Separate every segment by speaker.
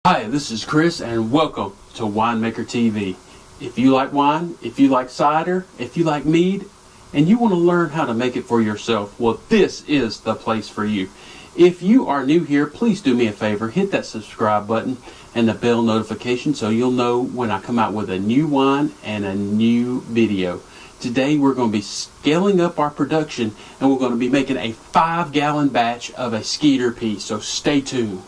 Speaker 1: Hi, this is Chris and welcome to Winemaker TV. If you like wine, if you like cider, if you like mead, and you want to learn how to make it for yourself, well, this is the place for you. If you are new here, please do me a favor, hit that subscribe button and the bell notification so you'll know when I come out with a new wine and a new video. Today we're going to be scaling up our production and we're going to be making a 5-gallon batch of a Skeeter Pee, so stay tuned.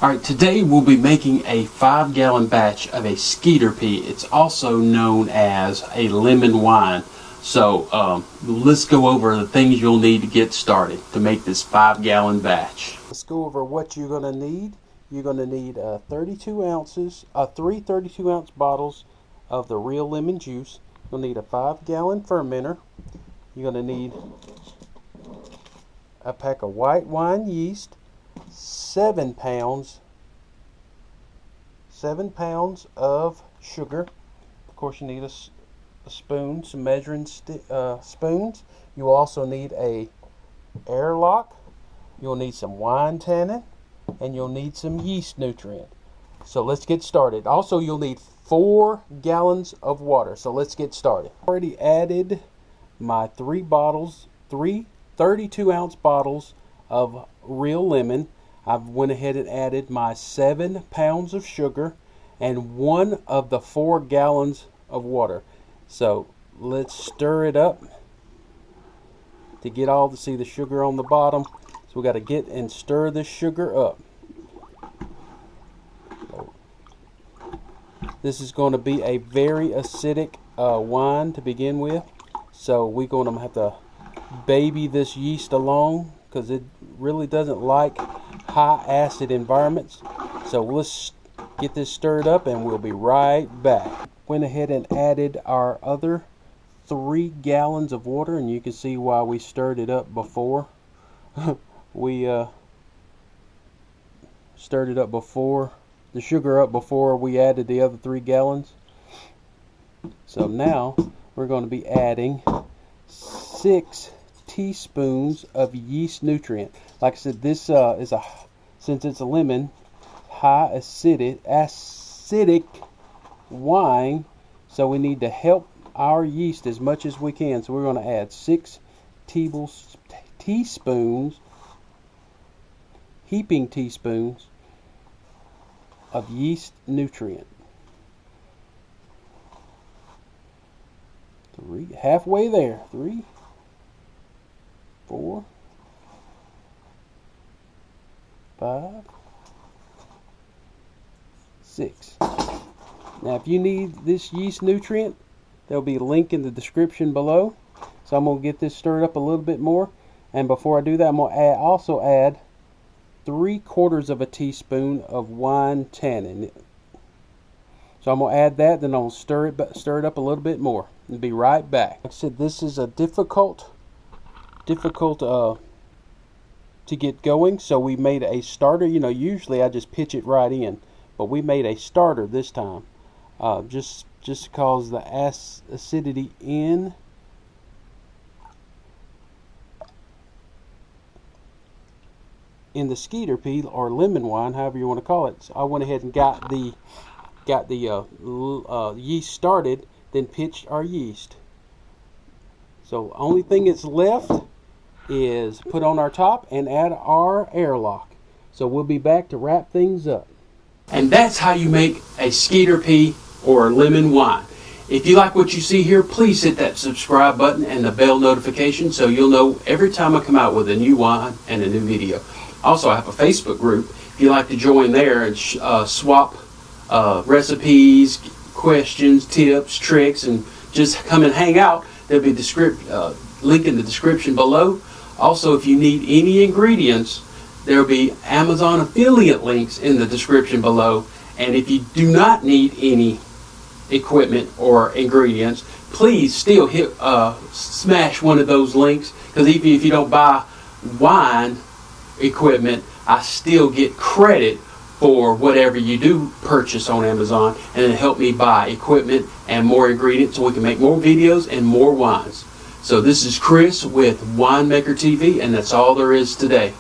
Speaker 1: Alright, today we'll be making a 5-gallon batch of a Skeeter Pee. It's also known as a lemon wine. So let's go over the things you'll need to get started to make this 5-gallon batch.
Speaker 2: Let's go over what you're going to need. You're going to need 32 ounces, 3 32-ounce bottles of the real lemon juice. You'll need a 5-gallon fermenter. You're going to need a pack of white wine yeast, 7 pounds of sugar. Of course, you need a spoon, some measuring spoons. You also need a airlock. You'll need some wine tannin, and you'll need some yeast nutrient. So let's get started. Also, you'll need 4 gallons of water. So let's get started. Already added my 3 32-ounce bottles of real lemon. I've went ahead and added my 7 pounds of sugar and 1 of the 4 gallons of water. So let's stir it up to get all to see the sugar on the bottom. So we got to get and stir this sugar up. This is going to be a very acidic wine to begin with. So we're going to have to baby this yeast along because it really doesn't like high acid environments. So let's get this stirred up and we'll be right back. Went ahead and added our other 3 gallons of water, and you can see why we stirred it up before. We stirred it up before, the sugar up before we added the other 3 gallons. So now we're going to be adding 6 teaspoons of yeast nutrient. Like I said, this is since it's a lemon, high acidic wine, so we need to help our yeast as much as we can. So we're going to add 6 teaspoons, heaping teaspoons of yeast nutrient. 3, halfway there. 3, 4, 5, 6. Now if you need this yeast nutrient, there'll be a link in the description below. So I'm going to get this stirred up a little bit more, and before I do that, I'm going to also add 3/4 of a teaspoon of wine tannin. So I'm going to add that, then I'll stir it up a little bit more and be right back. Like I said, this is a difficult to get going, so we made a starter. You know, usually I just pitch it right in, but we made a starter this time, just because the acidity in the Skeeter Pee, or lemon wine, however you want to call it. So I went ahead and got the yeast started, then pitched our yeast. So only thing that's left is put on our top and add our airlock. So we'll be back to wrap things up.
Speaker 1: And that's how you make a Skeeter Pee or lemon wine. If you like what you see here, please hit that subscribe button and the bell notification so you'll know every time I come out with a new wine and a new video. Also, I have a Facebook group. If you'd like to join there and swap recipes, questions, tips, tricks, and just come and hang out, there'll be a link in the description below. Also, if you need any ingredients, there'll be Amazon affiliate links in the description below. And if you do not need any equipment or ingredients, please still smash one of those links, because even if you don't buy wine equipment, I still get credit for whatever you do purchase on Amazon, and it help me buy equipment and more ingredients so we can make more videos and more wines. So this is Chris with Winemaker TV, and that's all there is today.